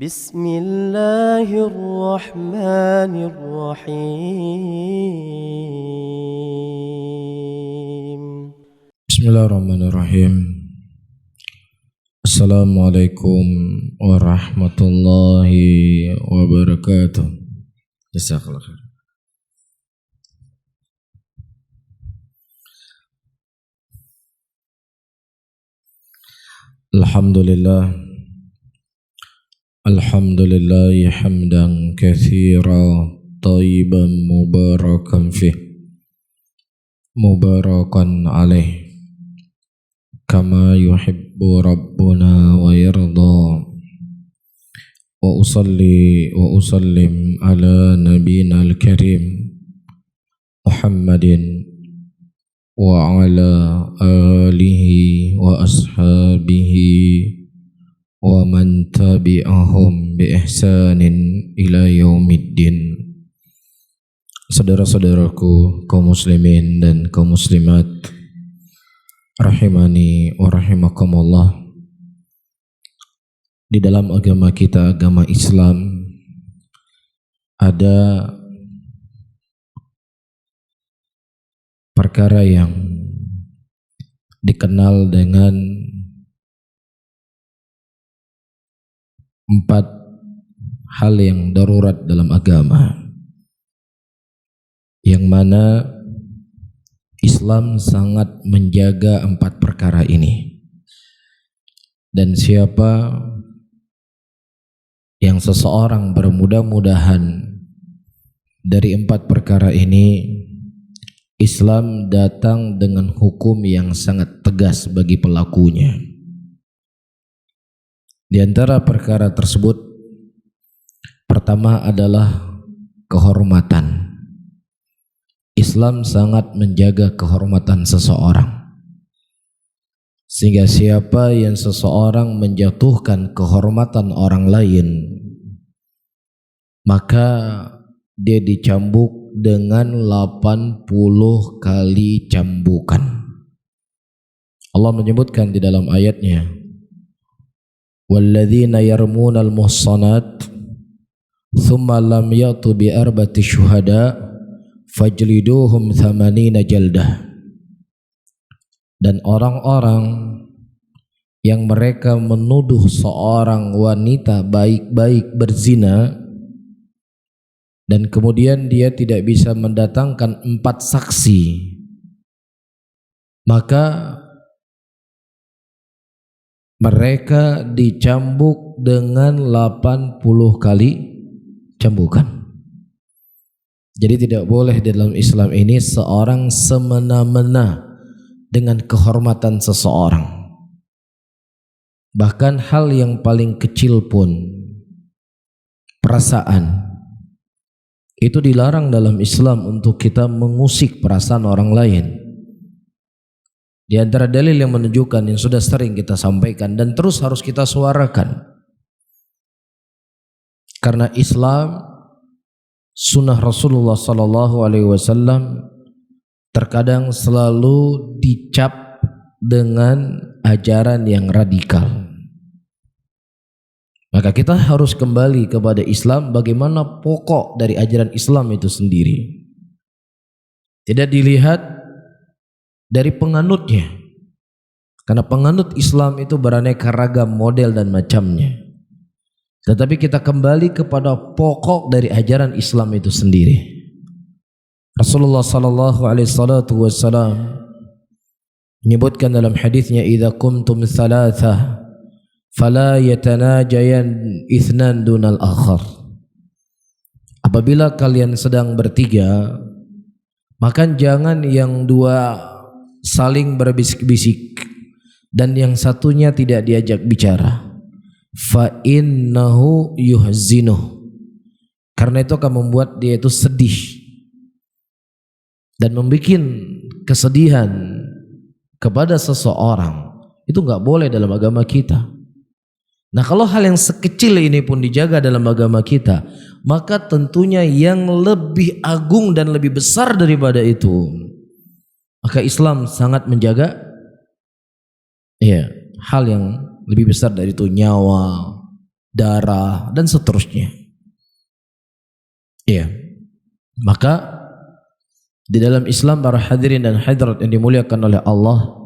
بسم الله الرحمن الرحيم Bismillahirrahmanirrahim. Assalamualaikum warahmatullahi wabarakatuh. Jazakallah khair. Alhamdulillah hamdan katsira thayyiban mubarakan fih mubarakan alaih kama yuhibbu rabbuna wa yarda. Wa usalli wa usallim ala nabiyyina al-karim Muhammadin wa ala alihi wa ashabihi wa man tabi'ahum bi ihsanin ila yaumiddin. Saudara-saudaraku kaum muslimin dan kaum muslimat rahimani wa rahimakumullah. Di dalam agama kita, agama Islam, ada perkara yang dikenal dengan 4 hal yang darurat dalam agama, yang mana Islam sangat menjaga 4 perkara ini. Dan siapa yang seseorang bermudah-mudahan dari 4 perkara ini, Islam datang dengan hukum yang sangat tegas bagi pelakunya. Di antara perkara tersebut, pertama adalah kehormatan. Islam sangat menjaga kehormatan seseorang, sehingga siapa yang seseorang menjatuhkan kehormatan orang lain, maka dia dicambuk dengan 80 kali cambukan. Allah menyebutkan di dalam ayatnya, walladzina yarmunal muhsanat thumma lam yatu bi arba'ati syuhada fajliduhum 80 jaldah. Dan orang-orang yang mereka menuduh seorang wanita baik-baik berzina, dan kemudian dia tidak bisa mendatangkan 4 saksi, maka mereka dicambuk dengan 80 kali cambukan. Jadi tidak boleh di dalam Islam ini seorang semena-mena dengan kehormatan seseorang. Bahkan hal yang paling kecil pun, perasaan, itu dilarang dalam Islam untuk kita mengusik perasaan orang lain. Di antara dalil yang menunjukkan yang sudah sering kita sampaikan dan terus harus kita suarakan, karena Islam, sunnah Rasulullah SAW terkadang selalu dicap dengan ajaran yang radikal. Maka kita harus kembali kepada Islam, bagaimana pokok dari ajaran Islam itu sendiri. Tidak dilihat dari penganutnya, karena penganut Islam itu beraneka ragam model dan macamnya. Tetapi kita kembali kepada pokok dari ajaran Islam itu sendiri. Rasulullah sallallahu alaihi wasallam menyebutkan dalam hadisnya, idza qumtum thalatha fala yatanajayan ithnan dunal akhar. Apabila kalian sedang bertiga, maka jangan yang 2 saling berbisik-bisik dan yang satunya tidak diajak bicara. Fa innahu yuhzinuh, karena itu akan membuat dia itu sedih dan membuat kesedihan kepada seseorang. Itu enggak boleh dalam agama kita. Nah, kalau hal yang sekecil ini pun dijaga dalam agama kita, maka tentunya yang lebih agung dan lebih besar daripada itu, maka Islam sangat menjaga hal yang lebih besar dari itu, nyawa, darah, dan seterusnya. Iya. Maka di dalam Islam, para hadirin dan hadirat yang dimuliakan oleh Allah,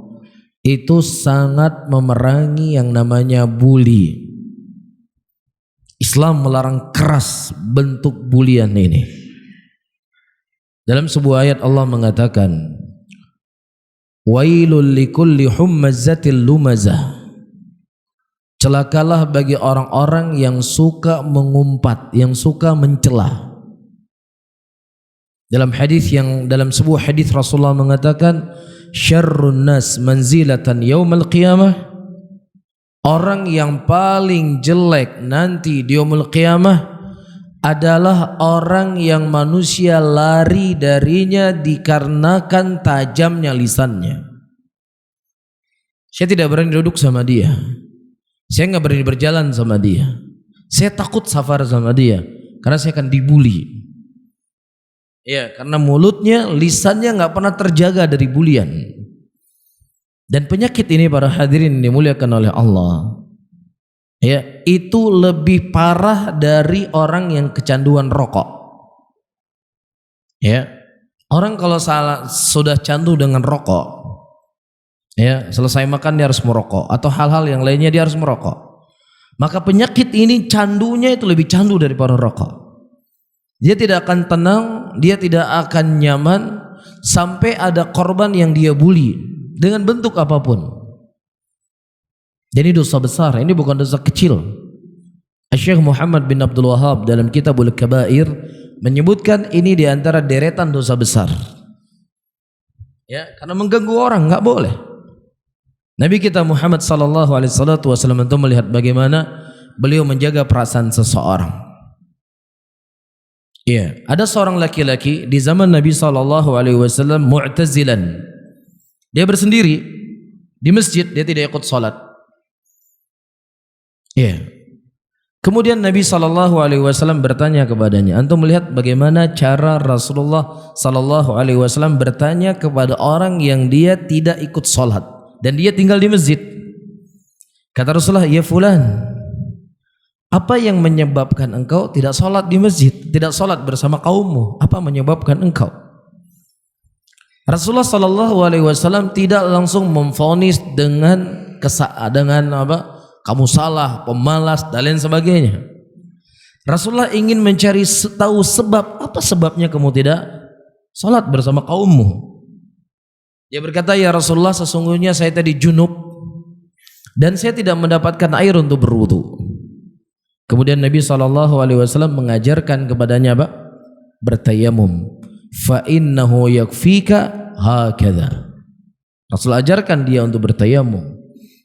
itu sangat memerangi yang namanya bully. Islam melarang keras bentuk bulian ini. Dalam sebuah ayat Allah mengatakan, wailul likulli hummazatil lumazah. Celakalah bagi orang-orang yang suka mengumpat, yang suka mencela. Dalam sebuah hadis Rasulullah mengatakan, syarrun nas manzilatan yaumil qiyamah, orang yang paling jelek nanti di yaumil qiyamah adalah orang yang manusia lari darinya dikarenakan tajamnya lisannya. Saya tidak berani duduk sama dia, saya nggak berani berjalan sama dia, saya takut safar sama dia karena saya akan dibully. Ya, karena mulutnya, lisannya nggak pernah terjaga dari bulian. Dan penyakit ini, para hadirin dimuliakan oleh Allah, ya, itu lebih parah dari orang yang kecanduan rokok. Ya, orang kalau sudah candu dengan rokok, ya, selesai makan dia harus merokok, atau hal-hal yang lainnya dia harus merokok. Maka penyakit ini candunya itu lebih candu daripada rokok. Dia tidak akan tenang, dia tidak akan nyaman sampai ada korban yang dia bully dengan bentuk apapun. Jadi dosa besar, ini bukan dosa kecil. Syekh Muhammad bin Abdul Wahhab dalam Kitabul Kabair menyebutkan ini di antara deretan dosa besar. Ya, karena mengganggu orang nggak boleh. Nabi kita Muhammad sallallahu alaihi wasallam itu melihat bagaimana beliau menjaga perasaan seseorang. Iya, ada seorang laki-laki di zaman Nabi SAW, Mu'tazilan. Dia bersendiri di masjid, dia tidak ikut salat. Iya. Kemudian Nabi SAW bertanya kepadanya, antum melihat bagaimana cara Rasulullah SAW bertanya kepada orang yang dia tidak ikut salat dan dia tinggal di masjid. Kata Rasulullah, ya fulan, apa yang menyebabkan engkau tidak sholat di masjid, tidak sholat bersama kaummu? Apa menyebabkan engkau? Rasulullah SAW tidak langsung memvonis dengan kamu salah, pemalas dan lain sebagainya. Rasulullah ingin mencari tahu sebab, apa sebabnya kamu tidak sholat bersama kaummu? Dia berkata, ya Rasulullah, sesungguhnya saya tadi junub dan saya tidak mendapatkan air untuk berwudu. Kemudian Nabi SAW mengajarkan kepadanya apa? Bertayamum. Fa innahu yakfika hakadha. Rasul ajarkan dia untuk bertayamum.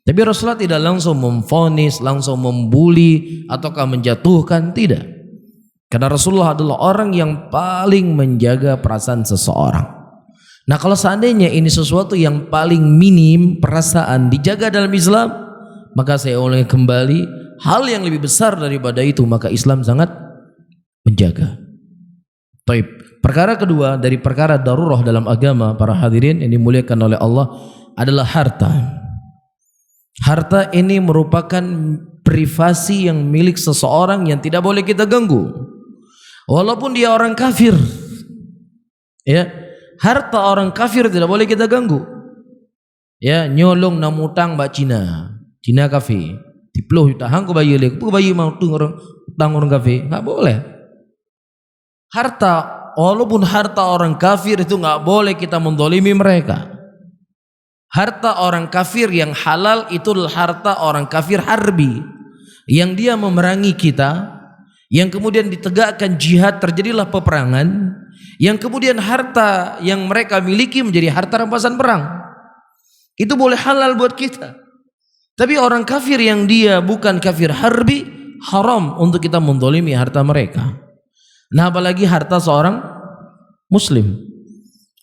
Tapi Rasulullah tidak langsung memvonis, langsung membuli ataukah menjatuhkan, tidak. Karena Rasulullah adalah orang yang paling menjaga perasaan seseorang. Nah, kalau seandainya ini sesuatu yang paling minim perasaan dijaga dalam Islam, maka saya ulangi kembali, hal yang lebih besar daripada itu, maka Islam sangat menjaga. Taib. Perkara kedua dari perkara darurah dalam agama, para hadirin yang dimuliakan oleh Allah, adalah harta. Harta ini merupakan privasi yang milik seseorang yang tidak boleh kita ganggu, walaupun dia orang kafir. Ya, harta orang kafir tidak boleh kita ganggu. Ya, nyolong namutang mbak Cina kafir. Diploh tahang ko bayi lek, bayi mau tang orang kafir, nggak boleh. Harta, walaupun harta orang kafir itu nggak boleh kita mendolimi mereka. Harta orang kafir yang halal itu adalah harta orang kafir harbi, yang dia memerangi kita, yang kemudian ditegakkan jihad, terjadilah peperangan, yang kemudian harta yang mereka miliki menjadi harta rampasan perang. Itu boleh halal buat kita. Tapi orang kafir yang dia bukan kafir harbi, haram untuk kita mendolimi harta mereka. Nah, apalagi harta seorang muslim.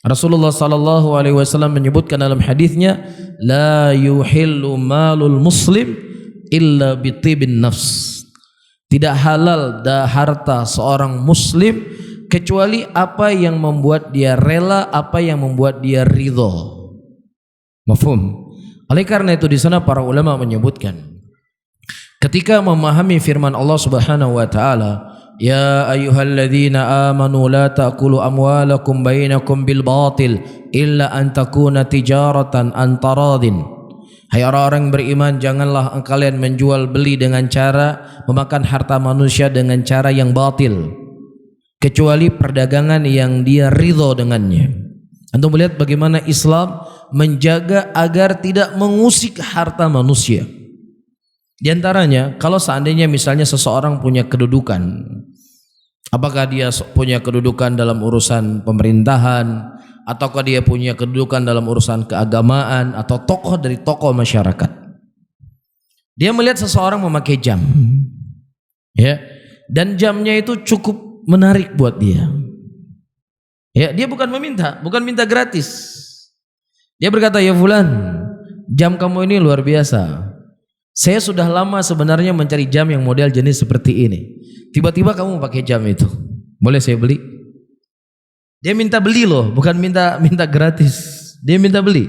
Rasulullah SAW menyebutkan dalam hadisnya, la yuhillu malul muslim illa bitibin nafs. Tidak halal harta seorang muslim kecuali apa yang membuat dia rela, apa yang membuat dia ridho. Mafhum? Oleh karena itu di sana para ulama menyebutkan, ketika memahami firman Allah Subhanahu wa taala, ya ayyuhalladzina amanu la ta'kulu amwalakum bainakum bil batil illa an takuna tijaratan an taradin. Hai orang-orang beriman, janganlah kalian menjual beli dengan cara memakan harta manusia dengan cara yang batil, kecuali perdagangan yang dia ridho dengannya. Antum melihat bagaimana Islam menjaga agar tidak mengusik harta manusia. Di antaranya, kalau seandainya misalnya seseorang punya kedudukan, apakah dia punya kedudukan dalam urusan pemerintahan, ataukah dia punya kedudukan dalam urusan keagamaan, atau tokoh dari tokoh masyarakat, dia melihat seseorang memakai jam, ya, dan jamnya itu cukup menarik buat dia. Ya, dia bukan minta gratis. Dia berkata, ya fulan, jam kamu ini luar biasa. Saya sudah lama sebenarnya mencari jam yang model jenis seperti ini. Tiba-tiba kamu pakai jam itu. Boleh saya beli? Dia minta beli loh, bukan minta gratis. Dia minta beli.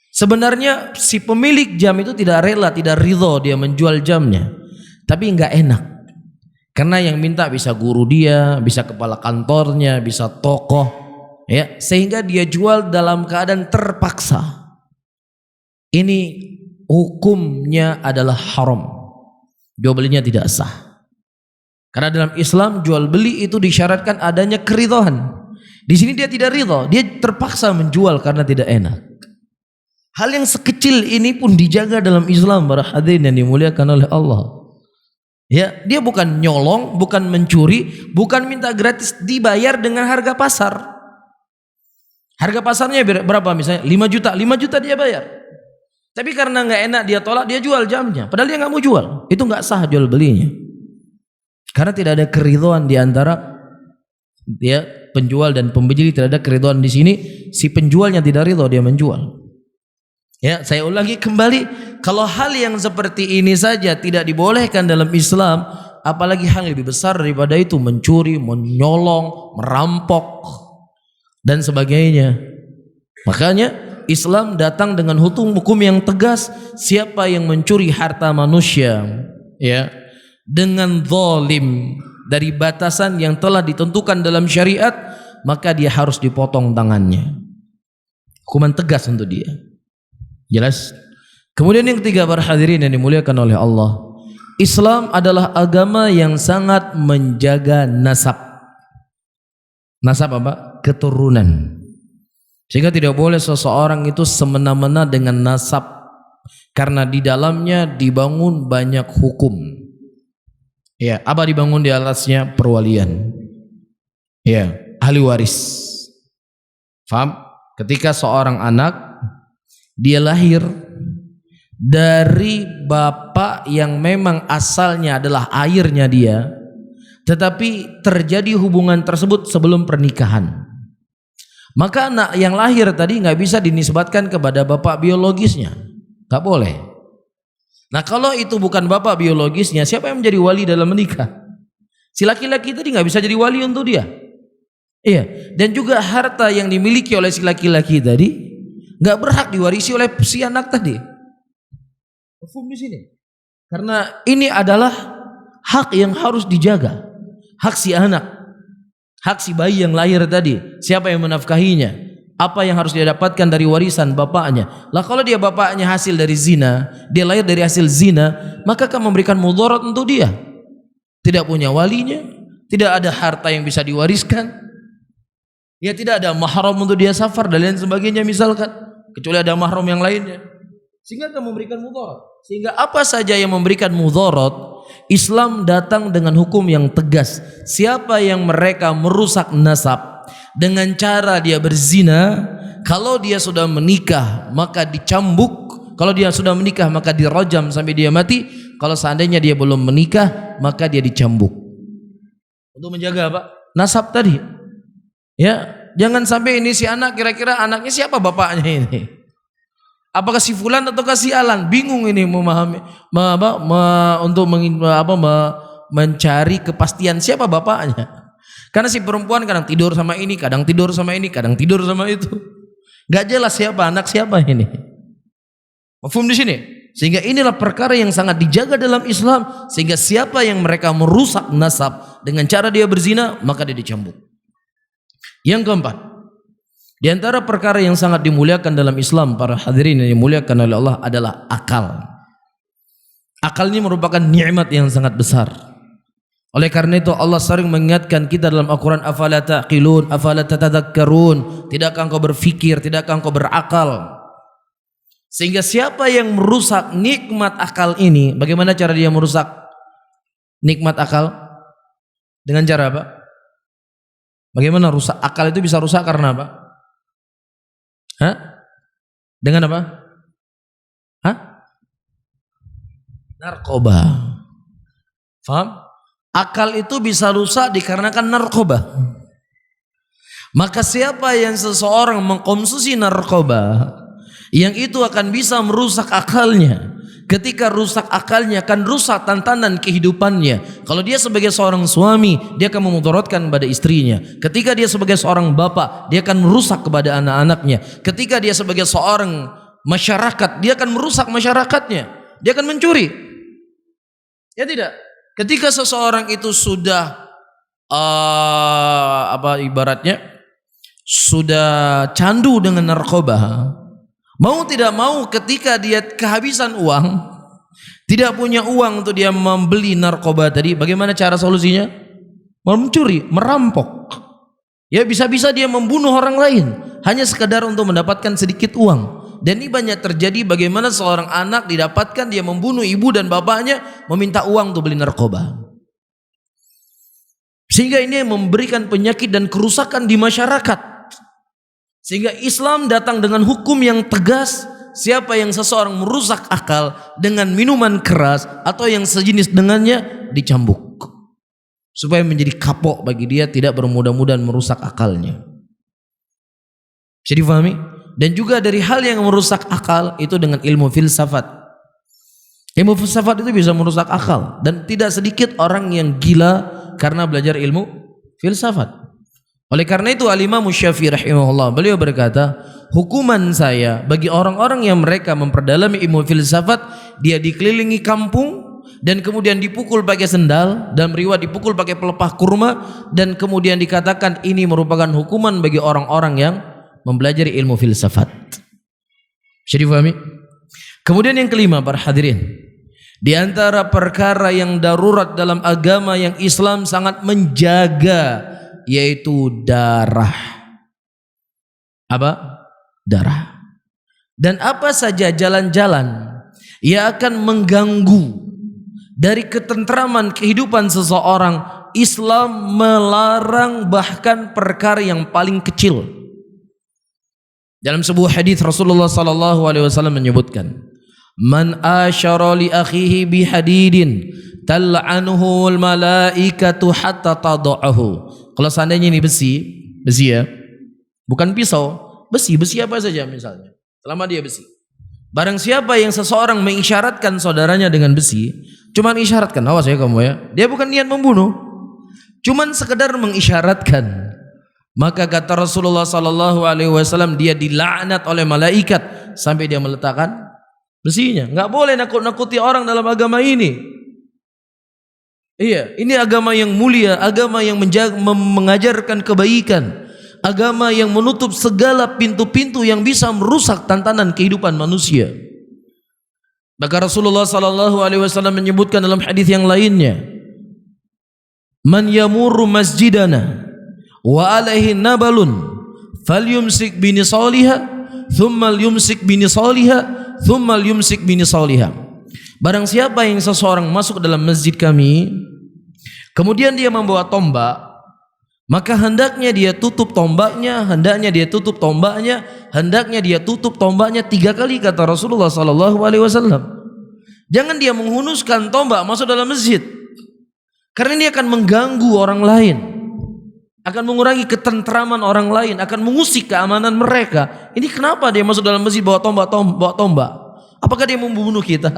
Sebenarnya si pemilik jam itu tidak rela, tidak ridho dia menjual jamnya. Tapi enggak enak. Karena yang minta bisa guru dia, bisa kepala kantornya, bisa tokoh, ya, sehingga dia jual dalam keadaan terpaksa. Ini hukumnya adalah haram. Jual belinya tidak sah. Karena dalam Islam jual beli itu disyaratkan adanya keridhaan. Di sini dia tidak ridho, dia terpaksa menjual karena tidak enak. Hal yang sekecil ini pun dijaga dalam Islam, para hadirin yang dimuliakan oleh Allah. Ya, dia bukan nyolong, bukan mencuri, bukan minta gratis, dibayar dengan harga pasar. Harga pasarnya berapa misalnya? 5 juta, 5 juta dia bayar. Tapi karena nggak enak dia tolak, dia jual jamnya. Padahal dia nggak mau jual. Itu nggak sah jual belinya. Karena tidak ada keridhaan di antara dia penjual dan pembeli, tidak ada keridhaan di sini. Si penjualnya tidak ridho dia menjual. Ya, saya ulangi kembali, kalau hal yang seperti ini saja tidak dibolehkan dalam Islam, apalagi hal yang lebih besar daripada itu, mencuri, menyolong, merampok dan sebagainya. Makanya Islam datang dengan hukum yang tegas. Siapa yang mencuri harta manusia, ya, dengan zalim dari batasan yang telah ditentukan dalam syariat, maka dia harus dipotong tangannya. Hukuman tegas untuk dia. Jelas? Kemudian yang ketiga, para hadirin yang dimuliakan oleh Allah, Islam adalah agama yang sangat menjaga nasab. Nasab apa? Keturunan. Sehingga tidak boleh seseorang itu semena-mena dengan nasab, karena di dalamnya dibangun banyak hukum. Ya, apa dibangun di atasnya? Perwalian. Ya, ahli waris. Faham? Ketika seorang anak dia lahir dari bapak yang memang asalnya adalah airnya dia, tetapi terjadi hubungan tersebut sebelum pernikahan, maka anak yang lahir tadi nggak bisa dinisbatkan kepada bapak biologisnya, nggak boleh. Nah, kalau itu bukan bapak biologisnya, siapa yang menjadi wali dalam menikah? Si laki-laki tadi nggak bisa jadi wali untuk dia. Iya, dan juga harta yang dimiliki oleh si laki-laki tadi nggak berhak diwarisi oleh si anak tadi. Hukum di sini, karena ini adalah hak yang harus dijaga, hak si anak. Hak si bayi yang lahir tadi, siapa yang menafkahinya? Apa yang harus dia dapatkan dari warisan bapaknya? Lah kalau dia bapaknya hasil dari zina, dia lahir dari hasil zina, maka akan memberikan mudarat untuk dia. Tidak punya walinya, tidak ada harta yang bisa diwariskan. Ya, tidak ada mahram untuk dia safar dan lain sebagainya misalkan, kecuali ada mahram yang lainnya. Sehingga akan memberikan mudarat. Sehingga apa saja yang memberikan mudarat, Islam datang dengan hukum yang tegas. Siapa yang mereka merusak nasab dengan cara dia berzina, kalau dia sudah menikah maka dicambuk, kalau dia sudah menikah maka dirajam sampai dia mati. Kalau seandainya dia belum menikah maka dia dicambuk. Untuk menjaga apa? Nasab tadi. Ya, jangan sampai ini si anak, kira-kira anaknya siapa bapaknya ini? Apakah si fulan atau si alan? Bingung ini memahami, untuk mencari kepastian siapa bapaknya. Karena si perempuan kadang tidur sama ini, kadang tidur sama ini, kadang tidur sama itu. Gak jelas siapa anak siapa ini. Mafhum di sini? Sehingga inilah perkara yang sangat dijaga dalam Islam. Sehingga siapa yang mereka merusak nasab dengan cara dia berzina, maka dia dicambuk. Yang keempat, di antara perkara yang sangat dimuliakan dalam Islam, para hadirin yang dimuliakan oleh Allah, adalah akal. Akal ini merupakan nikmat yang sangat besar. Oleh karena itu Allah sering mengingatkan kita dalam Al-Quran, afala taqilun, afala tatadakkarun, tidakkah engkau berfikir, tidakkah engkau berakal? Sehingga siapa yang merusak nikmat akal ini, bagaimana cara dia merusak nikmat akal? Dengan cara apa? Bagaimana rusak akal itu bisa rusak karena apa? Hah? Dengan apa? Hah? Narkoba. Faham? Akal itu bisa rusak dikarenakan narkoba. Maka siapa yang seseorang mengkonsumsi narkoba, yang itu akan bisa merusak akalnya. Ketika rusak akalnya akan rusak tantanan kehidupannya. Kalau dia sebagai seorang suami, dia akan memudaratkan pada istrinya. Ketika dia sebagai seorang bapak, dia akan merusak kepada anak-anaknya. Ketika dia sebagai seorang masyarakat, dia akan merusak masyarakatnya. Dia akan mencuri. Ya tidak? Ketika seseorang itu sudah ibaratnya sudah candu dengan narkoba, mau tidak mau ketika dia kehabisan uang, tidak punya uang untuk dia membeli narkoba tadi, bagaimana cara solusinya? Mencuri, merampok. Ya bisa-bisa dia membunuh orang lain hanya sekadar untuk mendapatkan sedikit uang. Dan ini banyak terjadi, bagaimana seorang anak didapatkan dia membunuh ibu dan bapaknya, meminta uang untuk beli narkoba. Sehingga ini memberikan penyakit dan kerusakan di masyarakat. Sehingga Islam datang dengan hukum yang tegas. Siapa yang seseorang merusak akal dengan minuman keras atau yang sejenis dengannya, dicambuk. Supaya menjadi kapok bagi dia, tidak bermudah-mudahan merusak akalnya. Bisa difahami? Dan juga dari hal yang merusak akal itu dengan ilmu filsafat. Ilmu filsafat itu bisa merusak akal. Dan tidak sedikit orang yang gila karena belajar ilmu filsafat. Oleh karena itu Al-Imam Syafi'i rahimahullah, beliau berkata, hukuman saya bagi orang-orang yang mereka memperdalami ilmu filsafat, dia dikelilingi kampung dan kemudian dipukul pakai sendal, dan riwayat dipukul pakai pelepah kurma, dan kemudian dikatakan ini merupakan hukuman bagi orang-orang yang mempelajari ilmu filsafat. Bisa difahami? Kemudian yang kelima, para hadirin, di antara perkara yang darurat dalam agama yang Islam sangat menjaga, yaitu darah. Apa? Darah. Dan apa saja jalan-jalan yang akan mengganggu dari ketentraman kehidupan seseorang, Islam melarang bahkan perkara yang paling kecil. Dalam sebuah hadis Rasulullah sallallahu alaihi wasallam menyebutkan, man asyara li akhihi bihadidin tal'anuhu al malaikatu hatta tad'ahu. Kalau seandainya ini besi ya, bukan pisau, besi apa saja misalnya, selama dia besi. Barang siapa yang seseorang mengisyaratkan saudaranya dengan besi, cuman isyaratkan, awas ya kamu ya, dia bukan niat membunuh, cuman sekedar mengisyaratkan, maka kata Rasulullah sallallahu alaihi wasallam, dia dilaknat oleh malaikat sampai dia meletakkan besinya. Enggak boleh nakut-nakuti orang dalam agama ini. Iya, ini agama yang mulia, agama yang mengajarkan kebaikan, agama yang menutup segala pintu-pintu yang bisa merusak tantanan kehidupan manusia. Maka Rasulullah sallallahu alaihi wasallam menyebutkan dalam hadis yang lainnya, man yamurru masjidana wa alaihi nabalun falyumsik binisaliha thumma yumsik binisaliha thumma yumsik binisaliha. Barang siapa yang seseorang masuk ke dalam masjid kami kemudian dia membawa tombak, maka hendaknya dia tutup tombaknya, hendaknya dia tutup tombaknya, hendaknya dia tutup tombaknya 3 kali, kata Rasulullah sallallahu alaihi wasallam. Jangan dia menghunuskan tombak masuk dalam masjid, karena ini akan mengganggu orang lain, akan mengurangi ketentraman orang lain, akan mengusik keamanan mereka. Ini kenapa dia masuk dalam masjid bawa tombak? Apakah dia membunuh kita?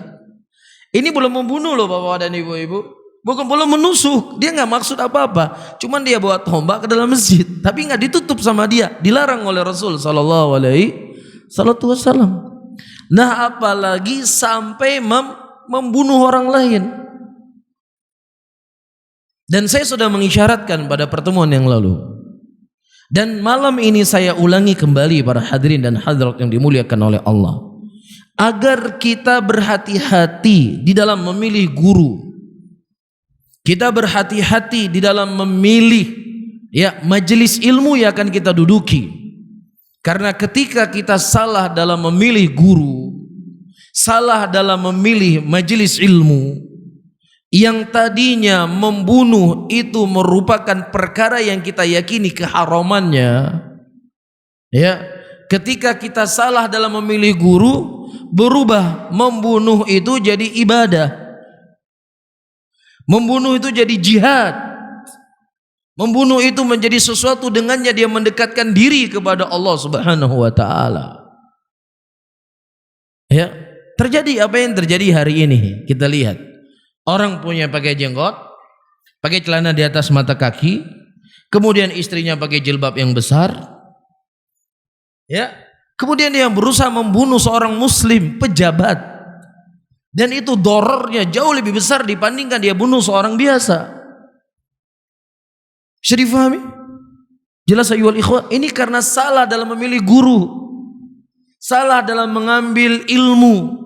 Ini belum membunuh loh Bapak dan Ibu-ibu, bukan belum menusuk, dia nggak maksud apa-apa, cuman dia bawa tombak ke dalam masjid, tapi nggak ditutup sama dia, dilarang oleh Rasul sallallahu alaihi wasallam. Nah, apalagi sampai membunuh orang lain. Dan saya sudah mengisyaratkan pada pertemuan yang lalu. Dan malam ini saya ulangi kembali para hadirin dan hadirat yang dimuliakan oleh Allah. Agar kita berhati-hati di dalam memilih guru. Kita berhati-hati di dalam memilih majelis ilmu yang akan kita duduki. Karena ketika kita salah dalam memilih guru, salah dalam memilih majelis ilmu, yang tadinya membunuh itu merupakan perkara yang kita yakini keharamannya, ketika kita salah dalam memilih guru, berubah membunuh itu jadi ibadah, membunuh itu jadi jihad, membunuh itu menjadi sesuatu dengannya dia mendekatkan diri kepada Allah Subhanahu wa taala. Terjadi apa yang terjadi hari ini? Kita lihat. Orang punya pakai jenggot, pakai celana di atas mata kaki, kemudian istrinya pakai jilbab yang besar. Kemudian dia berusaha membunuh seorang muslim pejabat. Dan itu dorornya jauh lebih besar dibandingkan dia bunuh seorang biasa. Bisa difahami? Jelas ayyuhal ikhwah, ini karena salah dalam memilih guru, salah dalam mengambil ilmu.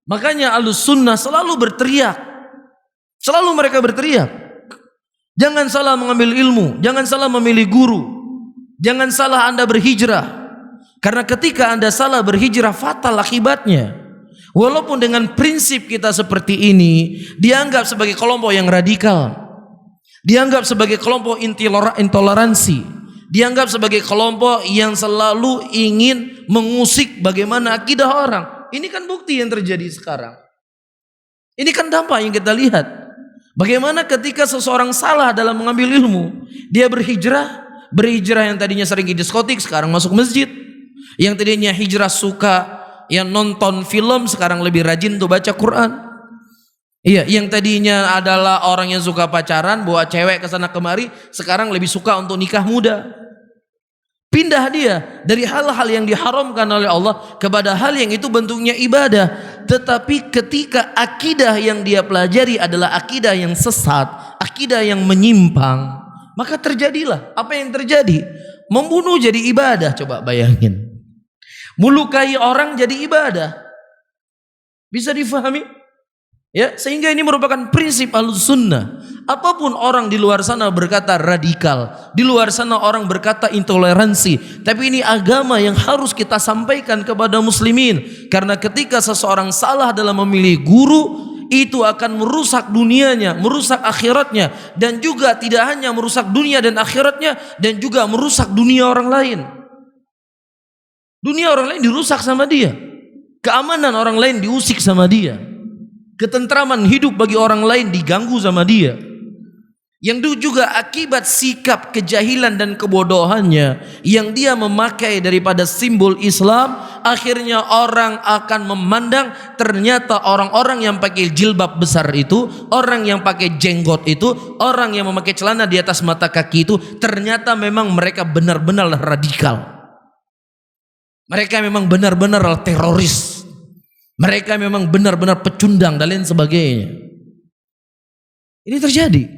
Makanya Ahlus Sunnah selalu berteriak, selalu mereka berteriak, jangan salah mengambil ilmu, jangan salah memilih guru, jangan salah Anda berhijrah. Karena ketika Anda salah berhijrah, fatal akibatnya. Walaupun dengan prinsip kita seperti ini dianggap sebagai kelompok yang radikal, dianggap sebagai kelompok intoleransi, dianggap sebagai kelompok yang selalu ingin mengusik bagaimana akidah orang. Ini kan bukti yang terjadi sekarang. Ini kan dampak yang kita lihat. Bagaimana ketika seseorang salah dalam mengambil ilmu, dia berhijrah yang tadinya sering di diskotik sekarang masuk masjid. Yang tadinya hijrah suka yang nonton film sekarang lebih rajin untuk baca Quran. Yang tadinya adalah orang yang suka pacaran, bawa cewek ke sana kemari, sekarang lebih suka untuk nikah muda. Pindah dia dari hal-hal yang diharamkan oleh Allah kepada hal yang itu bentuknya ibadah. Tetapi ketika akidah yang dia pelajari adalah akidah yang sesat, akidah yang menyimpang, maka terjadilah apa yang terjadi. Membunuh jadi ibadah, coba bayangin. Melukai orang jadi ibadah. Bisa difahami? Sehingga ini merupakan prinsip Ahlus Sunnah. Apapun orang di luar sana berkata radikal, di luar sana orang berkata intoleransi, tapi ini agama yang harus kita sampaikan kepada muslimin. Karena ketika seseorang salah dalam memilih guru, itu akan merusak dunianya, merusak akhiratnya, dan juga tidak hanya merusak dunia dan akhiratnya, dan juga merusak dunia orang lain. Dunia orang lain dirusak sama dia, keamanan orang lain diusik sama dia, ketentraman hidup bagi orang lain diganggu sama dia. Yang juga akibat sikap kejahilan dan kebodohannya yang dia memakai daripada simbol Islam, akhirnya orang akan memandang ternyata orang-orang yang pakai jilbab besar itu, orang yang pakai jenggot itu, orang yang memakai celana di atas mata kaki itu, ternyata memang mereka benar-benar radikal. Mereka memang benar-benar teroris. Mereka memang benar-benar pecundang dan lain sebagainya. Ini terjadi.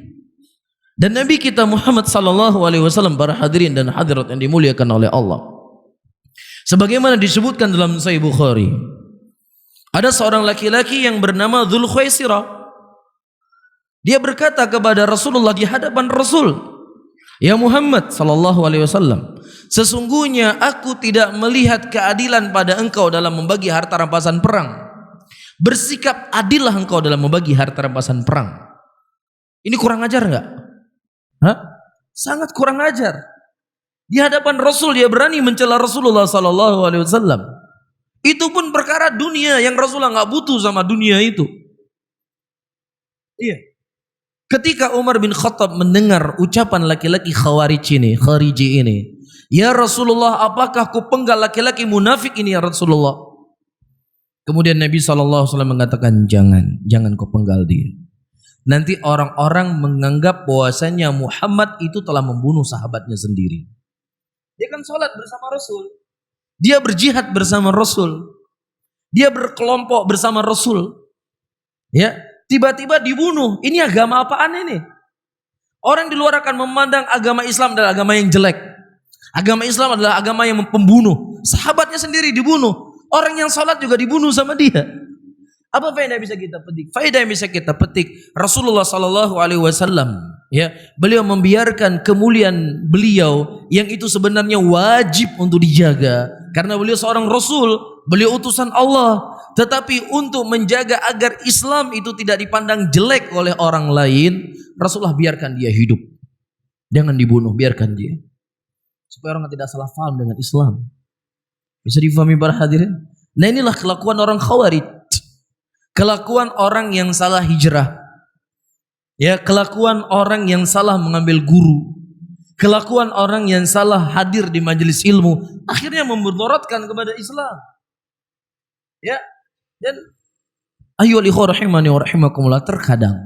Dan Nabi kita Muhammad sallallahu alaihi wasallam, para hadirin dan hadirat yang dimuliakan oleh Allah, sebagaimana disebutkan dalam Sahih Bukhari, ada seorang laki-laki yang bernama Dzul Khuwaisirah. Dia berkata kepada Rasulullah di hadapan Rasul, "Ya Muhammad sallallahu alaihi wasallam, sesungguhnya aku tidak melihat keadilan pada engkau dalam membagi harta rampasan perang. Bersikap adillah engkau dalam membagi harta rampasan perang." Ini kurang ajar enggak? Sangat kurang ajar. Di hadapan Rasul dia berani mencela Rasulullah sallallahu alaihi wasallam. Itu pun perkara dunia yang Rasulullah enggak butuh sama dunia itu. Ketika Umar bin Khattab mendengar ucapan laki-laki Khariji ini, "Ya Rasulullah, apakah ku penggal laki-laki munafik ini ya Rasulullah?" Kemudian Nabi SAW mengatakan, jangan kau penggal dia. Nanti orang-orang menganggap bahwasanya Muhammad itu telah membunuh sahabatnya sendiri. Dia kan sholat bersama Rasul, dia berjihad bersama Rasul, Dia berkelompok bersama Rasul. Ya, tiba-tiba dibunuh. Ini agama apaan ini? Orang di luar akan memandang agama Islam adalah agama yang jelek. Agama Islam adalah agama yang pembunuh. Sahabatnya sendiri dibunuh. Orang yang sholat juga dibunuh sama dia. Apa faedah yang bisa kita petik? Faedah yang bisa kita petik, Rasulullah sallallahu alaihi wasallam, ya, beliau membiarkan kemuliaan beliau yang itu sebenarnya wajib untuk dijaga karena beliau seorang rasul, beliau utusan Allah, tetapi untuk menjaga agar Islam itu tidak dipandang jelek oleh orang lain, Rasulullah biarkan dia hidup. Jangan dibunuh, biarkan dia. Supaya orang tidak salah paham dengan Islam. Bisa difahami para hadirin? Nah, inilah kelakuan orang Khawarij. Kelakuan orang yang salah hijrah. Ya, kelakuan orang yang salah mengambil guru. Kelakuan orang yang salah hadir di majelis ilmu, akhirnya memudaratkan kepada Islam. Ya. Dan ayyuhal ikhwah rahimani wa rahimakumullah, terkadang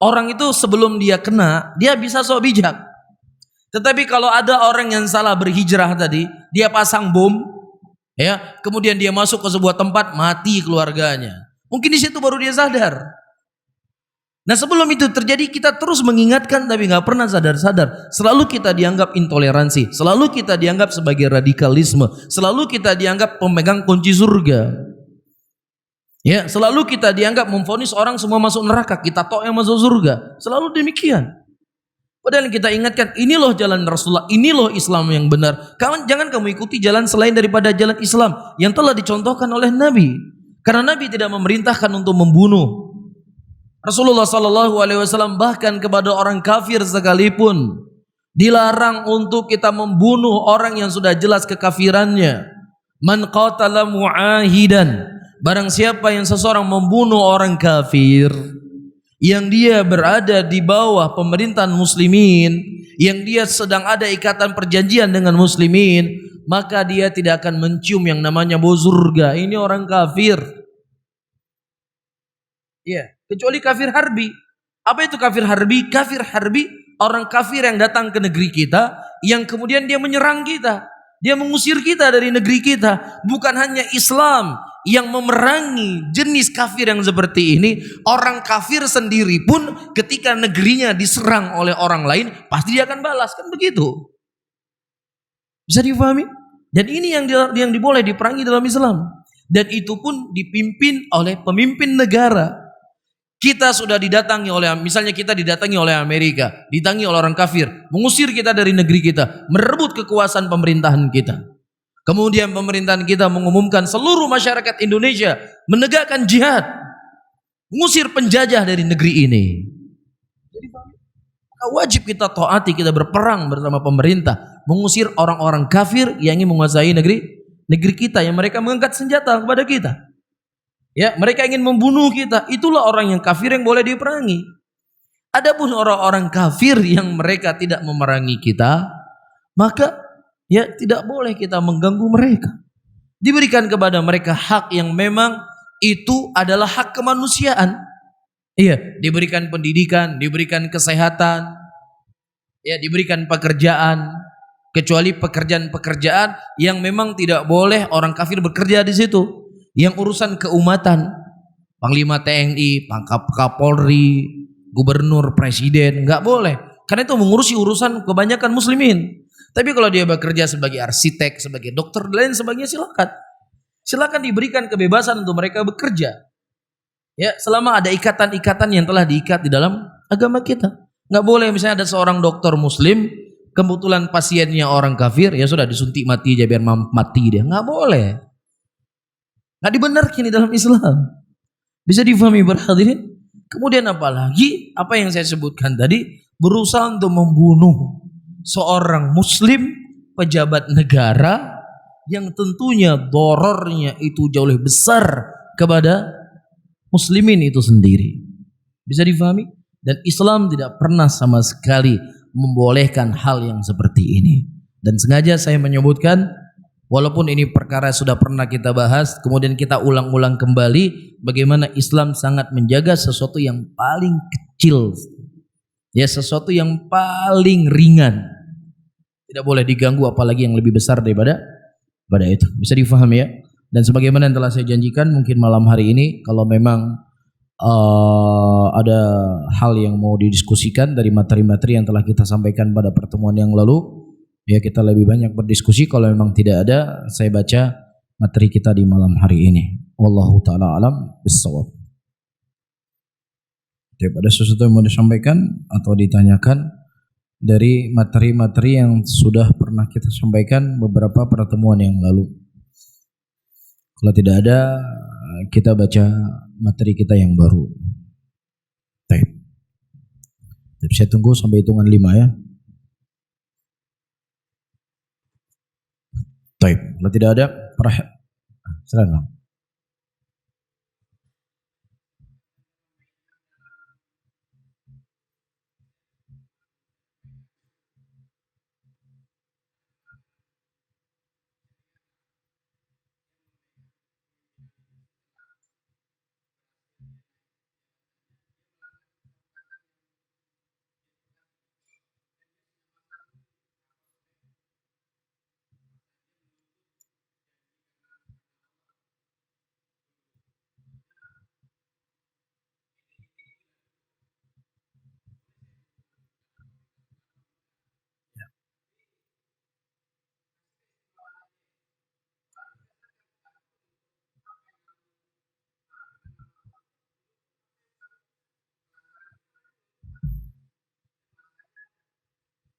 orang itu sebelum dia kena, dia bisa sok bijak. Tetapi kalau ada orang yang salah berhijrah tadi, dia pasang bom, ya, kemudian dia masuk ke sebuah tempat, mati keluarganya. Mungkin di situ baru dia sadar. Nah, sebelum itu terjadi kita terus mengingatkan tapi nggak pernah sadar-sadar. Selalu kita dianggap intoleransi, selalu kita dianggap sebagai radikalisme, selalu kita dianggap pemegang kunci surga. Ya, selalu kita dianggap memvonis orang semua masuk neraka, kita tok yang masuk surga. Selalu demikian. Padahal kita ingatkan, ini loh jalan Rasulullah, ini loh Islam yang benar. Jangan kamu ikuti jalan selain daripada jalan Islam yang telah dicontohkan oleh Nabi. Karena Nabi tidak memerintahkan untuk membunuh. Rasulullah sallallahu alaihi wasallam bahkan kepada orang kafir sekalipun dilarang untuk kita membunuh orang yang sudah jelas kekafirannya. Man qatala mu'ahidan, barang siapa yang seseorang membunuh orang kafir yang dia berada di bawah pemerintahan muslimin, yang dia sedang ada ikatan perjanjian dengan muslimin, maka dia tidak akan mencium yang namanya bau surga. Ini orang kafir. Ya, kecuali kafir harbi. Apa itu kafir harbi? Kafir harbi orang kafir yang datang ke negeri kita, yang kemudian dia menyerang kita, dia mengusir kita dari negeri kita. Bukan hanya Islam yang memerangi jenis kafir yang seperti ini, orang kafir sendiri pun ketika negerinya diserang oleh orang lain pasti dia akan balas, kan begitu. Bisa difahami? Dan ini yang boleh diperangi dalam Islam. Dan itu pun dipimpin oleh pemimpin negara. Kita sudah didatangi oleh, misalnya kita didatangi oleh Amerika, didatangi oleh orang kafir, mengusir kita dari negeri kita, merebut kekuasaan pemerintahan kita. Kemudian pemerintahan kita mengumumkan seluruh masyarakat Indonesia menegakkan jihad, mengusir penjajah dari negeri ini. Jadi wajib kita taati, kita berperang bersama pemerintah, mengusir orang-orang kafir yang ingin menguasai negeri kita, yang mereka mengangkat senjata kepada kita. Ya, mereka ingin membunuh kita. Itulah orang yang kafir yang boleh diperangi. Adapun orang-orang kafir yang mereka tidak memerangi kita, maka ya tidak boleh kita mengganggu mereka. Diberikan kepada mereka hak yang memang itu adalah hak kemanusiaan. Iya, diberikan pendidikan, diberikan kesehatan, ya, diberikan pekerjaan, kecuali pekerjaan-pekerjaan yang memang tidak boleh orang kafir bekerja di situ. Yang urusan keumatan, Panglima TNI, Kapolri, Gubernur, Presiden, nggak boleh. Karena itu mengurusi urusan kebanyakan muslimin. Tapi kalau dia bekerja sebagai arsitek, sebagai dokter, dan lain sebagainya, silakan. Silakan diberikan kebebasan untuk mereka bekerja. Ya, selama ada ikatan-ikatan yang telah diikat di dalam agama kita. Nggak boleh misalnya ada seorang dokter muslim, kebetulan pasiennya orang kafir, ya sudah disuntik mati aja biar mati dia. Nggak boleh. Nggak dibenarkan di dalam Islam. Bisa difahami berhadirin. Kemudian apalagi apa yang saya sebutkan tadi, berusaha untuk membunuh seorang muslim pejabat negara yang tentunya dorornya itu jauh lebih besar kepada muslimin itu sendiri. Bisa difahami? Dan Islam tidak pernah sama sekali membolehkan hal yang seperti ini. Dan sengaja saya menyebutkan, walaupun ini perkara sudah pernah kita bahas, kemudian kita ulang-ulang kembali bagaimana Islam sangat menjaga sesuatu yang paling kecil, ya, sesuatu yang paling ringan, tidak boleh diganggu, apalagi yang lebih besar daripada itu. Bisa difahami ya? Dan sebagaimana yang telah saya janjikan, mungkin malam hari ini kalau memang ada hal yang mau didiskusikan dari materi-materi yang telah kita sampaikan pada pertemuan yang lalu, ya kita lebih banyak berdiskusi. Kalau memang tidak ada, saya baca materi kita di malam hari ini. Wallahu ta'ala alam bissawab. Ada sesuatu yang mau disampaikan atau ditanyakan dari materi-materi yang sudah pernah kita sampaikan beberapa pertemuan yang lalu? Kalau tidak ada, kita baca materi kita yang baru. Baik. Saya tunggu sampai hitungan 5 ya. Baik. Kalau tidak ada, silakan Bang.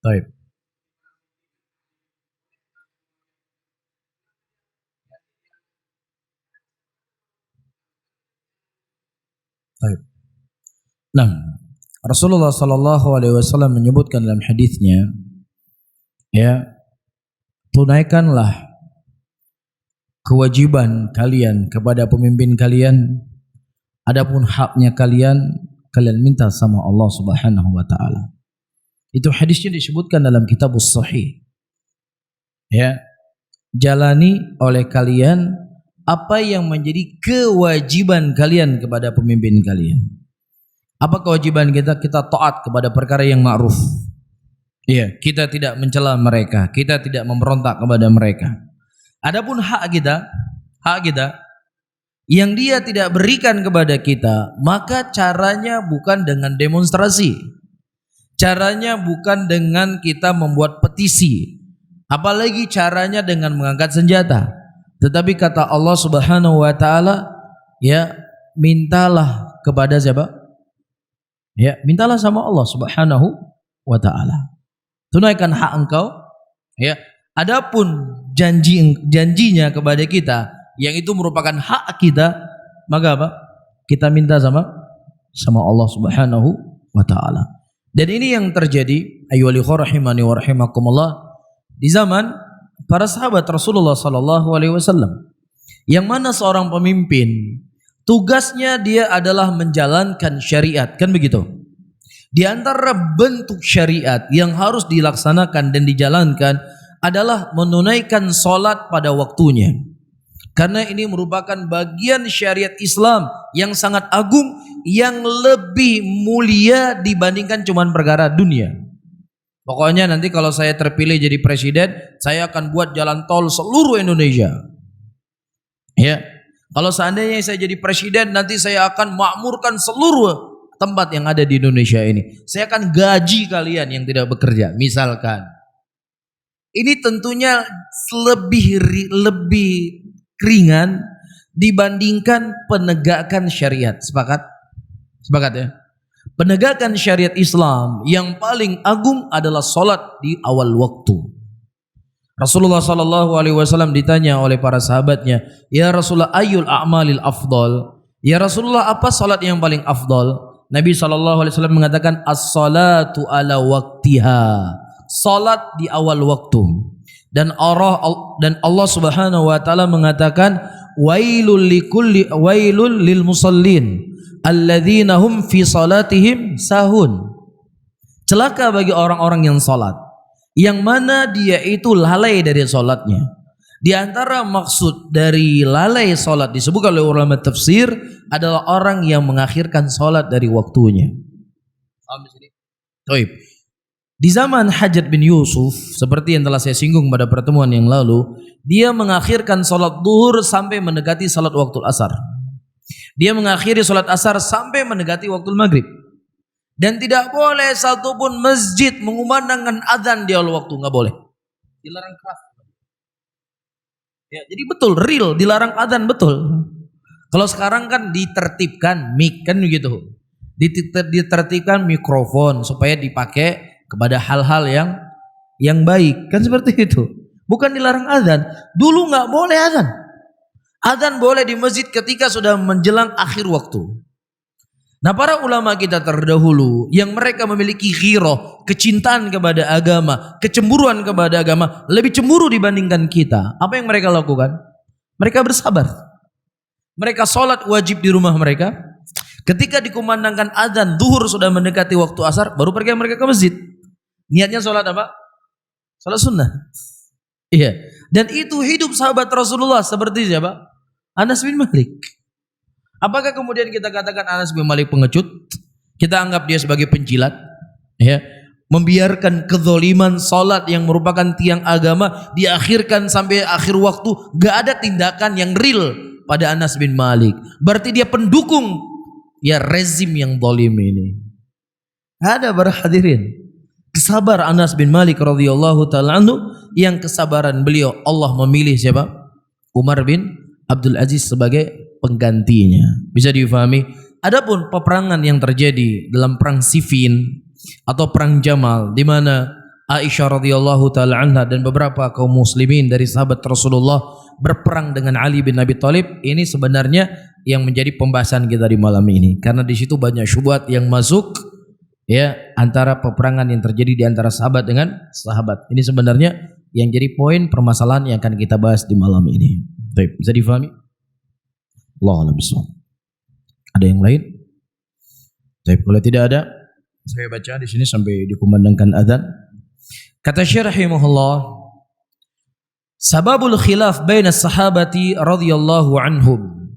Baik. Baik. Nah, Rasulullah sallallahu alaihi wasallam menyebutkan dalam hadisnya, ya, tunaikanlah kewajiban kalian kepada pemimpin kalian, adapun haknya kalian minta sama Allah Subhanahu wa taala. Itu hadisnya disebutkan dalam Kitabus Sahih. Ya, jalani oleh kalian apa yang menjadi kewajiban kalian kepada pemimpin kalian. Apa kewajiban kita? Kita taat kepada perkara yang ma'ruf. Ya, kita tidak mencela mereka, kita tidak memberontak kepada mereka. Adapun hak kita yang dia tidak berikan kepada kita, maka caranya bukan dengan demonstrasi. Caranya bukan dengan kita membuat petisi, apalagi caranya dengan mengangkat senjata. Tetapi kata Allah Subhanahu wa taala, ya, mintalah kepada siapa? Ya, mintalah sama Allah Subhanahu wa taala. Tunaikan hak engkau, ya. Adapun janjinya kepada kita yang itu merupakan hak kita, maka apa? Kita minta sama Allah Subhanahu wa taala. Dan ini yang terjadi, ayyuhal ikhwah rahimani wa rahimakumullah, di zaman para sahabat Rasulullah sallallahu alaihi wasallam, yang mana seorang pemimpin tugasnya dia adalah menjalankan syariat, kan begitu? Di antara bentuk syariat yang harus dilaksanakan dan dijalankan adalah menunaikan salat pada waktunya. Karena ini merupakan bagian syariat Islam yang sangat agung, yang lebih mulia dibandingkan cuman perkara dunia. Pokoknya nanti kalau saya terpilih jadi presiden, saya akan buat jalan tol seluruh Indonesia. Ya. Kalau seandainya saya jadi presiden, nanti saya akan makmurkan seluruh tempat yang ada di Indonesia ini. Saya akan gaji kalian yang tidak bekerja, misalkan. Ini tentunya lebih ringan dibandingkan penegakan syariat. Sepakat? Sepakat ya? Penegakan syariat Islam yang paling agung adalah solat di awal waktu. Rasulullah sallallahu alaihi wasallam ditanya oleh para sahabatnya, "Ya Rasulullah, ayyul a'malil afdal?" Ya Rasulullah, apa salat yang paling afdal? Nabi sallallahu alaihi wasallam mengatakan, "As-salatu ala waqtiha." Salat di awal waktu. Dan Allah Subhanahu wa taala mengatakan, "Wailul lil musallin alladzina hum fi salatihim sahun." Celaka bagi orang-orang yang salat, yang mana dia itu lalai dari salatnya. Di antara maksud dari lalai salat disebutkan oleh ulama tafsir adalah orang yang mengakhirkan salat dari waktunya. Paham di sini? Baik. Di zaman Hajjaj bin Yusuf, seperti yang telah saya singgung pada pertemuan yang lalu, dia mengakhirkan salat zuhur sampai mendekati salat waktu asar. Dia mengakhiri salat asar sampai mendekati waktu maghrib. Dan tidak boleh satupun masjid mengumandangkan azan di awal waktu, nggak boleh. Dilarang keras. Ya, jadi betul, real dilarang azan, betul. Kalau sekarang kan ditertibkan mic kan begitu. Ditertibkan mikrofon supaya dipakai kepada hal-hal yang baik, kan seperti itu. Bukan dilarang azan. Dulu nggak boleh azan. Azan boleh di masjid ketika sudah menjelang akhir waktu. Nah, para ulama kita terdahulu yang mereka memiliki ghirah, kecintaan kepada agama, kecemburuan kepada agama, lebih cemburu dibandingkan kita. Apa yang mereka lakukan? Mereka bersabar. Mereka sholat wajib di rumah mereka. Ketika dikumandangkan azan zuhur sudah mendekati waktu asar, baru pergi mereka ke masjid. Niatnya sholat apa? Sholat sunnah. Iya. Dan itu hidup sahabat Rasulullah seperti siapa? Anas bin Malik. Apakah kemudian kita katakan Anas bin Malik pengecut? Kita anggap dia sebagai penjilat, ya, membiarkan kezaliman salat yang merupakan tiang agama diakhirkan sampai akhir waktu. Gak ada tindakan yang real pada Anas bin Malik. Berarti dia pendukung ya rezim yang zalim ini. Ada para hadirin. Kesabar Anas bin Malik radhiyallahu taala anhu, yang kesabaran beliau Allah memilih siapa? Umar bin Abdul Aziz sebagai penggantinya. Bisa difahami? Adapun peperangan yang terjadi dalam perang Siffin atau perang Jamal, di mana Aisyah radhiyallahu taala anha dan beberapa kaum muslimin dari sahabat Rasulullah berperang dengan Ali bin Abi Thalib, ini sebenarnya yang menjadi pembahasan kita di malam ini, karena di situ banyak syubhat yang masuk, ya, antara peperangan yang terjadi di antara sahabat dengan sahabat. Ini sebenarnya yang jadi poin permasalahan yang akan kita bahas di malam ini. Baik, bisa difahami? Allah a'lam bishawab. Ada yang lain? Baik, kalau tidak ada, saya baca di sini sampai dikumandangkan azan. Kata Syekh rahimahullah, sababul khilaf baina sahabati radhiyallahu anhum.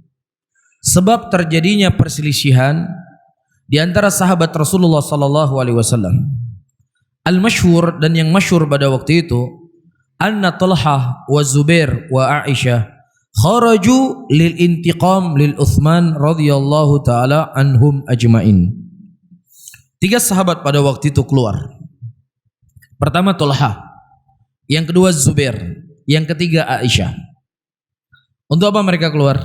Sebab terjadinya perselisihan di antara sahabat Rasulullah sallallahu alaihi wasallam. Al-masyhur, dan yang masyhur pada waktu itu, anna Talhah wa Zubair wa Aisyah kharaju lil intiqam lil Utsman radhiyallahu taala anhum ajmain. 3 sahabat pada waktu itu keluar. Pertama Talhah, yang kedua Zubair, yang ketiga Aisyah. Untuk apa mereka keluar?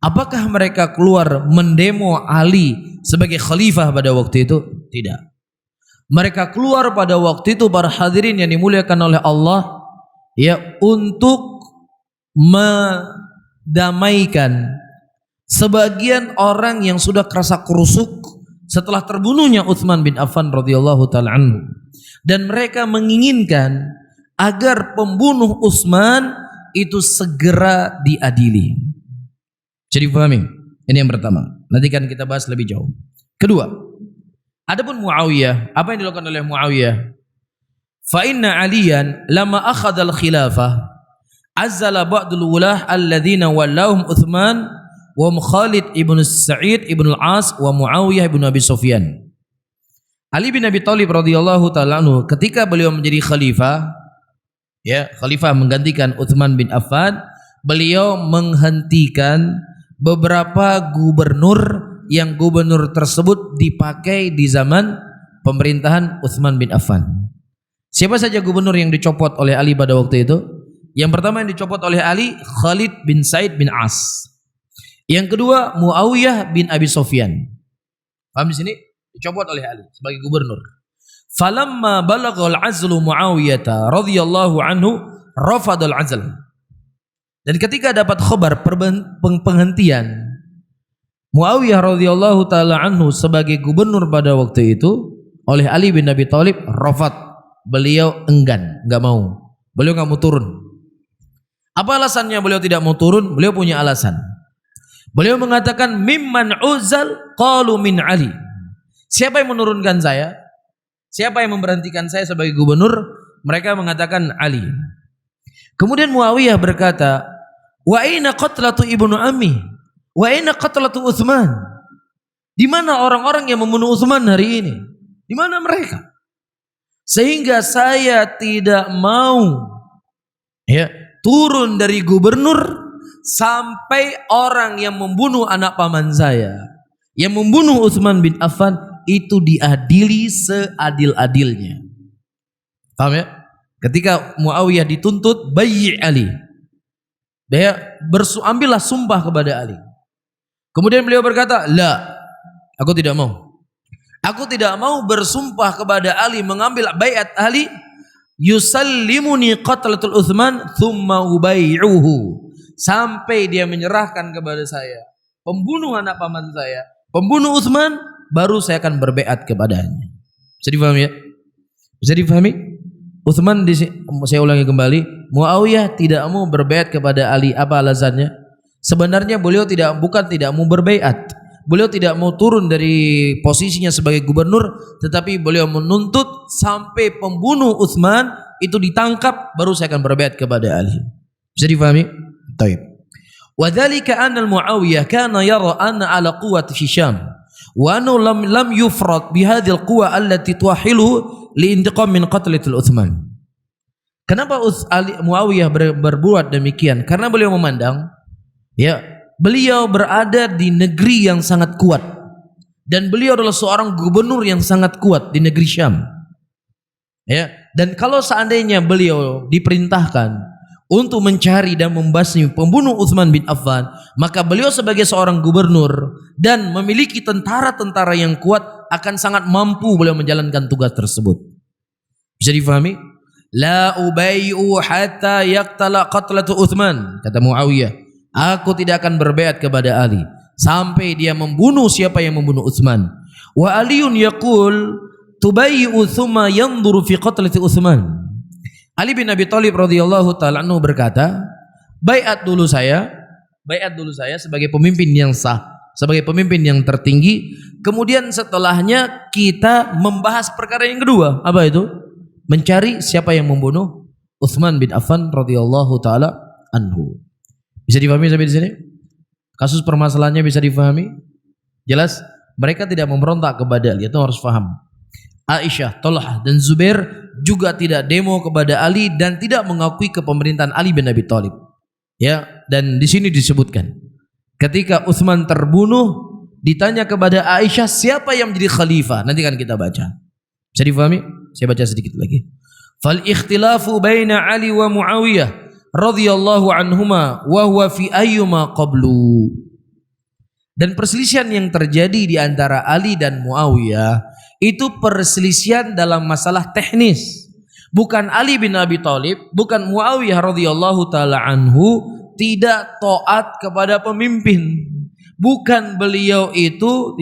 Apakah mereka keluar mendemo Ali sebagai khalifah pada waktu itu? Tidak. Mereka keluar pada waktu itu, para hadirin yang dimuliakan oleh Allah, ya, untuk mendamaikan sebagian orang yang sudah kerasa kerusuk setelah terbunuhnya Utsman bin Affan radhiyallahu taala anhu, dan mereka menginginkan agar pembunuh Utsman itu segera diadili. Jadi pahami? Ini yang pertama. Nanti kan kita bahas lebih jauh. Kedua, adapun Muawiyah, apa yang dilakukan oleh Muawiyah? Fa inna Aliyan lama akhadha al-khilafah azzala ba'dul wulah alladhina wallahum Utsman wa Khalid ibn Sa'id ibn al-As wa Muawiyah ibn Abi Sufyan. Ali bin Abi Thalib radhiyallahu taala anhu ketika beliau menjadi khalifah, ya, khalifah menggantikan Utsman bin Affan, beliau menghentikan beberapa gubernur yang gubernur tersebut dipakai di zaman pemerintahan Utsman bin Affan. Siapa saja gubernur yang dicopot oleh Ali pada waktu itu? Yang pertama yang dicopot oleh Ali, Khalid bin Sa'id bin As. Yang kedua, Muawiyah bin Abi Sufyan. Paham di sini? Dicopot oleh Ali sebagai gubernur. Falamma balaghal azlu Muawiyah radhiyallahu anhu rafadal azl. Dan ketika dapat khabar penghentian Muawiyah radhiyallahu taala anhu sebagai gubernur pada waktu itu oleh Ali bin Abi Thalib, rafad, beliau enggan, enggak mau. Beliau enggak mau turun. Apa alasannya beliau tidak mau turun? Beliau punya alasan. Beliau mengatakan mimman uzal qalu min Ali. Siapa yang menurunkan saya? Siapa yang memberhentikan saya sebagai gubernur? Mereka mengatakan Ali. Kemudian Muawiyah berkata, wa aina qatlatu ibnu ammi? Wa aina qatlatu Utsman? Di mana orang-orang yang membunuh Utsman hari ini? Di mana mereka? sehingga saya tidak mau turun dari gubernur sampai orang yang membunuh anak paman saya, yang membunuh Utsman bin Affan itu diadili seadil-adilnya. Paham ya? Ketika Muawiyah dituntut, bayyi Ali. Dia ambillah sumpah kepada Ali. Kemudian beliau berkata, la, aku tidak mau. Aku tidak mau bersumpah kepada Ali, mengambil baiat Ali, yusallimuni qatlatul Utsman thumma ubay'uhu, sampai dia menyerahkan kepada saya pembunuh anak paman saya, pembunuh Utsman, baru saya akan berbaiat kepadanya. Bisa difahami ya? Bisa difahami? Utsman, saya ulangi kembali, Muawiyah tidak mau berbaiat kepada Ali. Apa alasannya? Sebenarnya beliau bukan tidak mau berbaiat. Beliau tidak mau turun dari posisinya sebagai gubernur, tetapi beliau menuntut sampai pembunuh Utsman itu ditangkap, baru saya akan berbaiat kepada Ali. Bisa difahami? Baik. Wa dzalika anna Muawiyah kana yara anna ala quwwati fi Syam wa annahu lam yufrad bi hadhihi al-quwwa allati tuahilu liintiqam min qatlatil Utsman. Kenapa Muawiyah berbuat demikian? Karena beliau memandang beliau berada di negeri yang sangat kuat dan beliau adalah seorang gubernur yang sangat kuat di negeri Syam. Dan kalau seandainya beliau diperintahkan untuk mencari dan membasmi pembunuh Utsman bin Affan, maka beliau sebagai seorang gubernur dan memiliki tentara-tentara yang kuat akan sangat mampu beliau menjalankan tugas tersebut. Bisa difahami? La ubay'u hatta yaqtala qatlatu Utsman, kata Muawiyah, aku tidak akan berbaiat kepada Ali sampai dia membunuh siapa yang membunuh Utsman. Wa Aliun yaqul tubay'u thumma yanzuru fi qatlati Utsman. Ali bin Abi Thalib radhiyallahu taala anhu berkata, baiat dulu saya sebagai pemimpin yang sah, sebagai pemimpin yang tertinggi. Kemudian setelahnya kita membahas perkara yang kedua. Apa itu? Mencari siapa yang membunuh Utsman bin Affan radhiyallahu taala anhu. Bisa difahami sampai di sini? Kasus permasalahannya bisa difahami? Jelas? Mereka tidak memberontak kepada Ali, itu harus paham. Aisyah, Thalhah dan Zubair juga tidak demo kepada Ali dan tidak mengakui kepemerintahan Ali bin Abi Thalib. Dan di sini disebutkan ketika Utsman terbunuh, ditanya kepada Aisyah siapa yang menjadi khalifah. Nanti kan kita baca. Bisa difahami? Saya baca sedikit lagi. Fal ikhtilafu baina Ali wa Muawiyah radhiyallahu anhuma wa huwa fi ayyuma qablu. Dan perselisihan yang terjadi di antara Ali dan Muawiyah itu perselisihan dalam masalah teknis. Bukan Ali bin Abi Thalib, bukan Muawiyah radhiyallahu taala anhu tidak taat kepada pemimpin. Bukan beliau itu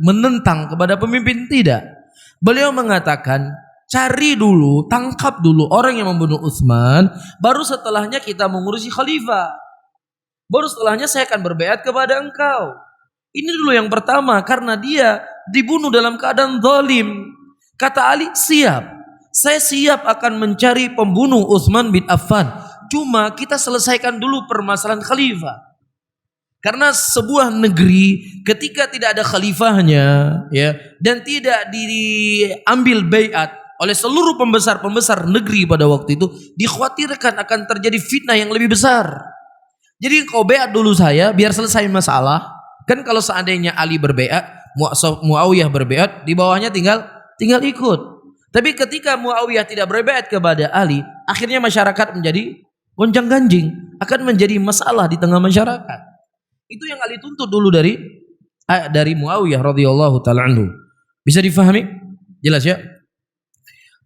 menentang kepada pemimpin, tidak. Beliau mengatakan, cari dulu, tangkap dulu orang yang membunuh Utsman, baru setelahnya kita mengurusi khalifah. Baru setelahnya saya akan berbaiat kepada engkau. Ini dulu yang pertama, karena dia dibunuh dalam keadaan zalim. Kata Ali, siap. Saya siap akan mencari pembunuh Utsman bin Affan. Cuma kita selesaikan dulu permasalahan khalifah. Karena sebuah negeri ketika tidak ada khalifahnya dan tidak diambil baiat oleh seluruh pembesar-pembesar negeri pada waktu itu, dikhawatirkan akan terjadi fitnah yang lebih besar. Jadi kau baiat dulu saya biar selesai masalah. Kan kalau seandainya Ali berbaiat, Muawiyah berbaiat, di bawahnya tinggal ikut. Tapi ketika Muawiyah tidak berbaiat kepada Ali, akhirnya masyarakat menjadi gonjang-ganjing, akan menjadi masalah di tengah masyarakat. Itu yang Ali tuntut dulu dari Muawiyah radhiyallahu taala anhu. Bisa difahami? Jelas ya?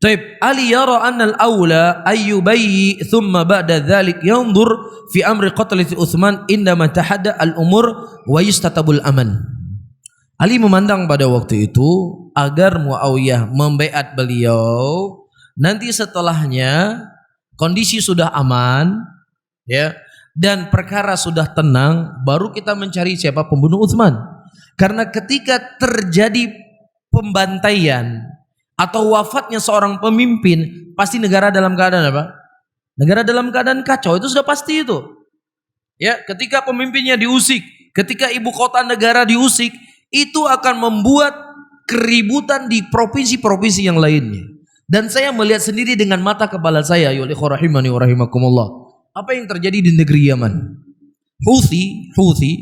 Taib, Ali yara anna al-awla ayyubayyi thumma ba'da dhalik yanzur fi amri qatlati Utsman indama tahadda al-umur wa yastatabul aman. Ali memandang pada waktu itu agar Muawiyah membaiat beliau, nanti setelahnya kondisi sudah aman dan perkara sudah tenang, baru kita mencari siapa pembunuh Utsman. Karena ketika terjadi pembantaian atau wafatnya seorang pemimpin, pasti negara dalam keadaan apa? Negara dalam keadaan kacau, itu sudah pasti itu. Ketika pemimpinnya diusik, ketika ibu kota negara diusik, itu akan membuat keributan di provinsi-provinsi yang lainnya. Dan saya melihat sendiri dengan mata kepala saya, ya rahimani wa rahimakumullah, apa yang terjadi di negeri Yaman. Houthi,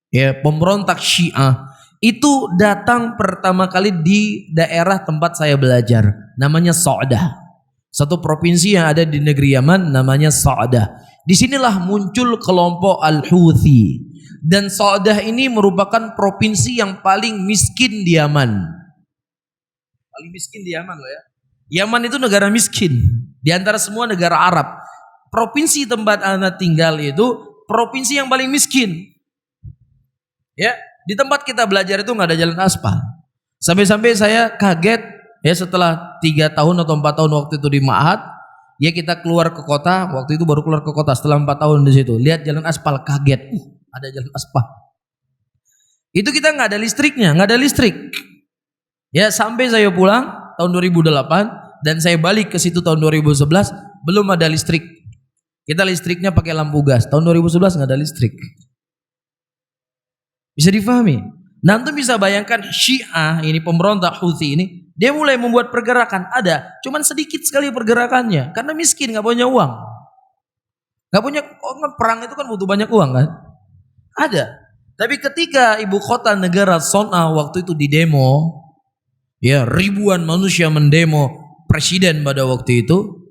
ya, pemberontak Syiah itu datang pertama kali di daerah tempat saya belajar, namanya Sa'dah. Satu provinsi yang ada di negeri Yaman namanya Sa'dah. Disinilah muncul kelompok Al-Houthi. Dan Sa'dah ini merupakan provinsi yang paling miskin di Yaman. Paling miskin di Yaman loh ya. Yaman itu negara miskin di antara semua negara Arab. Provinsi tempat anak tinggal itu provinsi yang paling miskin. Ya, di tempat kita belajar itu nggak ada jalan aspal. Sampai-sampai saya kaget ya setelah 3 tahun atau 4 tahun waktu itu di Ma'had, ya kita keluar ke kota, waktu itu baru keluar ke kota setelah 4 tahun di situ. Lihat jalan aspal, kaget. Ada jalan aspal. Itu kita nggak ada listriknya, nggak ada listrik. Ya, sampai saya pulang tahun 2008 dan saya balik ke situ tahun 2011 belum ada listrik. Kita listriknya pakai lampu gas. Tahun 2011 nggak ada listrik. Bisa difahami? Nah, antum bisa bayangkan Syiah ini, pemberontak Houthi ini, dia mulai membuat pergerakan. Ada, cuman sedikit sekali pergerakannya karena miskin, nggak punya uang. Nggak punya, perang itu kan butuh banyak uang kan? Ada. Tapi ketika ibu kota negara Son'a waktu itu didemo, ya ribuan manusia mendemo presiden pada waktu itu,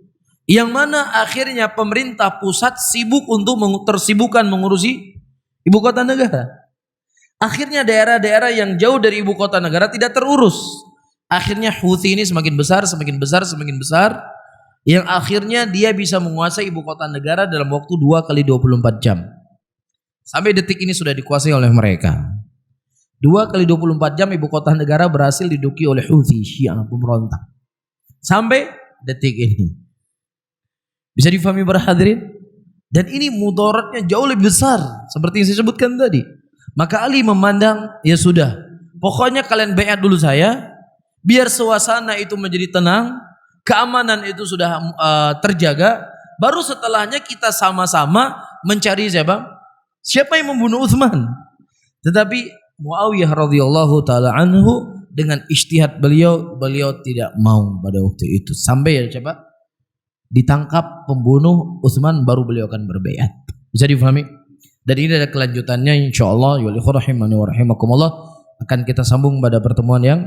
yang mana akhirnya pemerintah pusat sibuk untuk tersibukkan mengurusi ibu kota negara. Akhirnya daerah-daerah yang jauh dari ibu kota negara tidak terurus. Akhirnya Houthi ini semakin besar, yang akhirnya dia bisa menguasai ibu kota negara dalam waktu 2 kali 24 jam. Sampai detik ini sudah dikuasai oleh mereka. 2 kali 24 jam ibu kota negara berhasil diduduki oleh Houthi, Syiah pemberontak. Sampai detik ini. Bisa difahami para hadirin? Dan ini mudaratnya jauh lebih besar seperti yang saya sebutkan tadi. Maka Ali memandang, ya sudah, pokoknya kalian bayat dulu saya, biar suasana itu menjadi tenang, keamanan itu sudah terjaga, baru setelahnya kita sama-sama mencari siapa yang membunuh Utsman. Tetapi Muawiyah radhiyallahu taala anhu dengan ijtihad beliau tidak mau pada waktu itu. Sampai ditangkap pembunuh Utsman baru beliau akan berbaiat. Bisa difahami? Dan ini ada kelanjutannya insyaallah, ya rahimani wa rahimakumullah, akan kita sambung pada pertemuan yang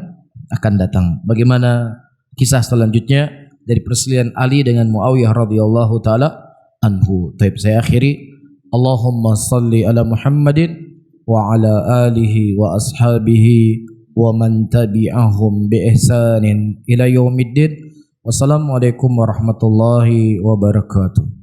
akan datang. Bagaimana kisah selanjutnya dari perselisihan Ali dengan Muawiyah radhiyallahu taala anhu. Baik, saya akhiri. Allahumma salli ala Muhammadin wa ala alihi wa ashabihi wa man tabi'ahum bi ihsanin ila yaumiddin. Wassalamualaikum warahmatullahi wabarakatuh.